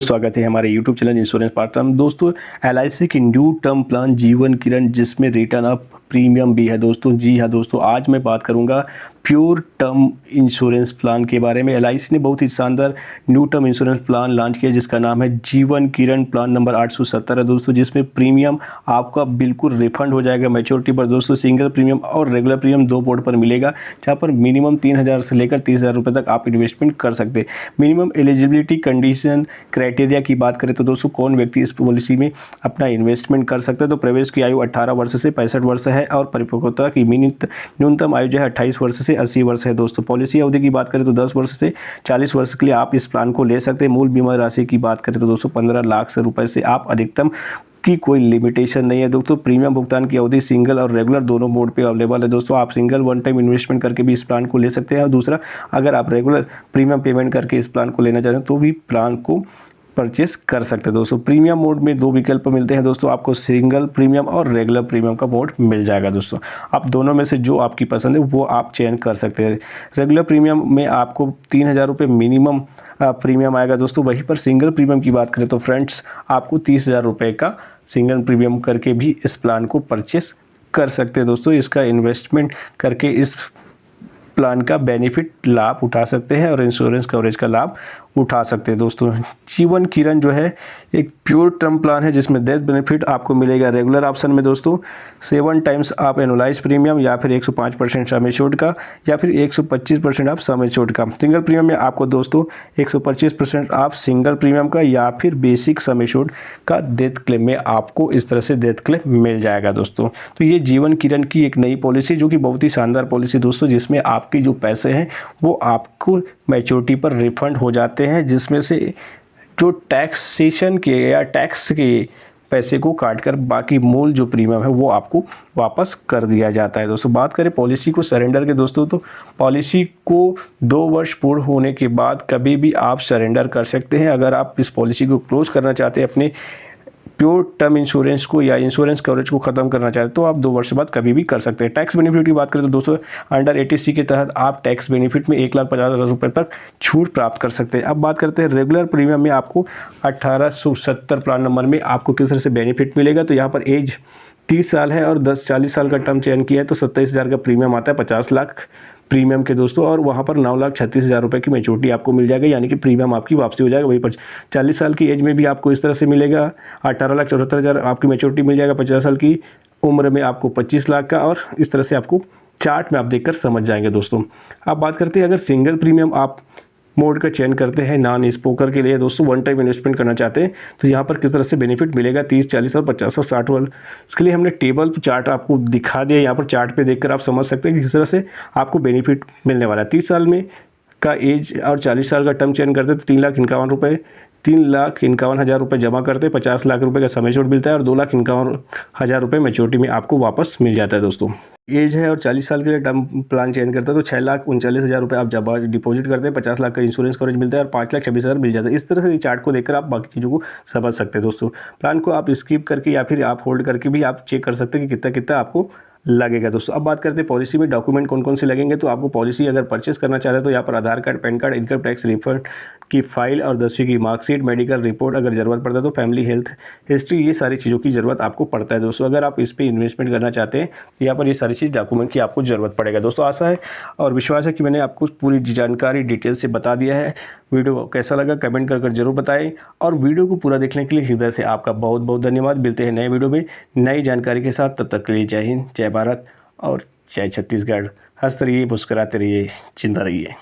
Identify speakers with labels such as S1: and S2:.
S1: स्वागत है हमारे YouTube चैनल इंश्योरेंस पार्टनर में। दोस्तों LIC की न्यू टर्म प्लान जीवन किरण जिसमें रिटर्न ऑफ प्रीमियम भी है दोस्तों। जी हाँ दोस्तों, आज मैं बात करूंगा प्योर टर्म इंश्योरेंस प्लान के बारे में। LIC ने बहुत ही शानदार new term insurance plan launch किया जिसका नाम है जीवन किरण प्लान नंबर 870 है दोस्तों, जिसमें प्रीमियम आपका बिल्कुल रिफंड हो जाएगा मैच्योरिटी पर दोस्तों। सिंगल प्रीमियम और रेगुलर प्रीमियम दो पोर्ट पर मिलेगा, जहाँ पर मिनिमम 3,000 से लेकर 30,000 रुपये तक आप इन्वेस्टमेंट कर सकते हैं। मिनिमम एलिजिबिलिटी कंडीशन क्राइटेरिया की बात करें तो दोस्तों कौन व्यक्ति इस पॉलिसी में अपना इन्वेस्टमेंट कर सकते हैं, तो प्रवेश की आयु 18 वर्ष से 65 वर्ष है और परिपक्वता की न्यूनतम आयु जो है 28 वर्ष से 80 वर्ष है दोस्तों। पॉलिसी अवधि की बात करें तो 10 वर्ष से 40 वर्ष के लिए आप इस प्लान को ले सकते हैं। मूल बीमा राशि की बात करें तो दोस्तों 15 लाख से रुपए से आप अधिकतम की कोई लिमिटेशन नहीं है दोस्तों। प्रीमियम भुगतान की अवधि सिंगल और रेगुलर दोनों मोड पे अवेलेबल है दोस्तों। आप सिंगल वन टाइम इन्वेस्टमेंट करके भी इस प्लान को ले सकते हैं, और दूसरा अगर आप रेगुलर प्रीमियम पेमेंट करके इस प्लान को लेना चाहते हैं तो भी प्लान को परचेस कर सकते हैं दोस्तों। प्रीमियम मोड में दो विकल्प मिलते हैं दोस्तों, आपको सिंगल प्रीमियम और रेगुलर प्रीमियम का मोड मिल जाएगा दोस्तों। आप दोनों में से जो आपकी पसंद है वो आप चयन कर सकते हैं। रेगुलर प्रीमियम में आपको 3,000 रुपये मिनिमम प्रीमियम आएगा दोस्तों। वहीं पर सिंगल प्रीमियम की बात करें तो फ्रेंड्स आपको 30,000 रुपये का सिंगल प्रीमियम करके भी इस प्लान को परचेस कर सकते हैं दोस्तों। इसका इन्वेस्टमेंट करके इस प्लान का बेनिफिट लाभ उठा सकते हैं और इंश्योरेंस कवरेज का लाभ उठा सकते हैं दोस्तों। जीवन किरण जो है एक प्योर टर्म प्लान है जिसमें डेथ बेनिफिट आपको मिलेगा रेगुलर ऑप्शन में दोस्तों 7 टाइम्स आप एनुलाइज प्रीमियम, या फिर 105% सम एश्योर्ड का, या फिर 125% आप सम एश्योर्ड का। सिंगल प्रीमियम में आपको दोस्तों 125% आप सिंगल प्रीमियम का या फिर बेसिक सम एश्योर्ड का डेथ क्लेम में आपको इस तरह से डेथ क्लेम मिल जाएगा दोस्तों। तो ये जीवन किरण की एक नई पॉलिसी जो कि बहुत ही शानदार पॉलिसी दोस्तों, जिसमें आपके जो पैसे हैं वो आपको मैच्योरिटी पर रिफंड हो जाते हैं, जिसमें से जो टैक्सेशन के या टैक्स के पैसे को काटकर बाकी मूल जो प्रीमियम है वो आपको वापस कर दिया जाता है दोस्तों। बात करें पॉलिसी को सरेंडर के दोस्तों, तो पॉलिसी को 2 वर्ष पूर्ण होने के बाद कभी भी आप सरेंडर कर सकते हैं। अगर आप इस पॉलिसी को क्लोज करना चाहते हैं, अपने प्योर टर्म इंश्योरेंस को या इंश्योरेंस कवरेज को खत्म करना चाहते हैं, तो आप 2 वर्ष बाद कभी भी कर सकते हैं। टैक्स बेनिफिट की बात करें तो दोस्तों अंडर 80C के तहत आप टैक्स बेनिफिट में 1,50,000 रुपये तक छूट प्राप्त कर सकते हैं। अब बात करते हैं रेगुलर प्रीमियम में आपको 1870 प्लान नंबर में आपको किस तरह से बेनिफिट मिलेगा। तो यहाँ पर एज 30 साल है और 40 साल का टर्म चयन किया है तो 27,000 का प्रीमियम आता है 50 लाख प्रीमियम के दोस्तों, और वहाँ पर 9,36,000 रुपये की मैच्योरिटी आपको मिल जाएगा, यानी कि प्रीमियम आपकी वापसी हो जाएगा। वहीं पर 40 साल की एज में भी आपको इस तरह से मिलेगा 18,74,000 आपकी मैच्योरिटी मिल जाएगा। 50 साल की उम्र में आपको 25 लाख का, और इस तरह से आपको चार्ट में आप देखकर समझ जाएंगे दोस्तों। अब बात करते हैं अगर सिंगल प्रीमियम आप मोड का चयन करते हैं नॉन स्पोकर के लिए दोस्तों, वन टाइम इन्वेस्टमेंट करना चाहते हैं, तो यहाँ पर किस तरह से बेनिफिट मिलेगा 30, 40 और 50 और 60 वाले। इसके लिए हमने टेबल चार्ट आपको दिखा दिया, यहाँ पर चार्ट पे देखकर आप समझ सकते हैं कि किस तरह से आपको बेनिफिट मिलने वाला है। 30 साल में का एज और 40 साल का टर्म चयन करते हैं तो 3,51,000 रुपये जमा करते हैं, 50 लाख रुपये का सम एश्योर्ड मिलता है और 2,51,000 रुपये मैच्योरिटी में आपको वापस मिल जाता है दोस्तों। एज है और 40 साल के लिए टर्म प्लान चयन करते हैं तो 6,39,000 रुपये आप जमा डिपॉजिट करते हैं, 50 लाख का इंश्योरेंस कवरेज मिलता है और 5,26,000 मिल जाता है। इस तरह से चार्ट को देखकर आप बाकी चीज़ों को समझ सकते हैं दोस्तों। प्लान को आप स्किप करके या फिर आप होल्ड करके भी आप चेक कर सकते हैं कि कितना कितना आपको लगेगा दोस्तों। अब बात करते हैं पॉलिसी में डॉक्यूमेंट कौन कौन से लगेंगे। तो आपको पॉलिसी अगर परचेस करना चाहते हैं तो यहाँ पर Aadhaar card, PAN card, income tax refund की फाइल और 10वीं की मार्कशीट, मेडिकल रिपोर्ट अगर ज़रूरत पड़ता है तो फैमिली हेल्थ हिस्ट्री, ये सारी चीज़ों की ज़रूरत आपको पड़ता है दोस्तों। अगर आप इस पर इन्वेस्टमेंट करना चाहते हैं तो यहाँ पर ये सारी चीज़ डॉक्यूमेंट की आपको ज़रूरत पड़ेगा दोस्तों। आशा है और विश्वास है कि मैंने आपको पूरी जानकारी डिटेल से बता दिया है। वीडियो कैसा लगा कमेंट कर जरूर बताएं, और वीडियो को पूरा देखने के लिए हृदय से आपका बहुत बहुत धन्यवाद। मिलते हैं नए वीडियो में नई जानकारी के साथ, तब तक के लिए जय हिंद, जय भारत और जय छत्तीसगढ़। हंसते रहिए, मुस्कुराते रहिए, जिंदा रहिए।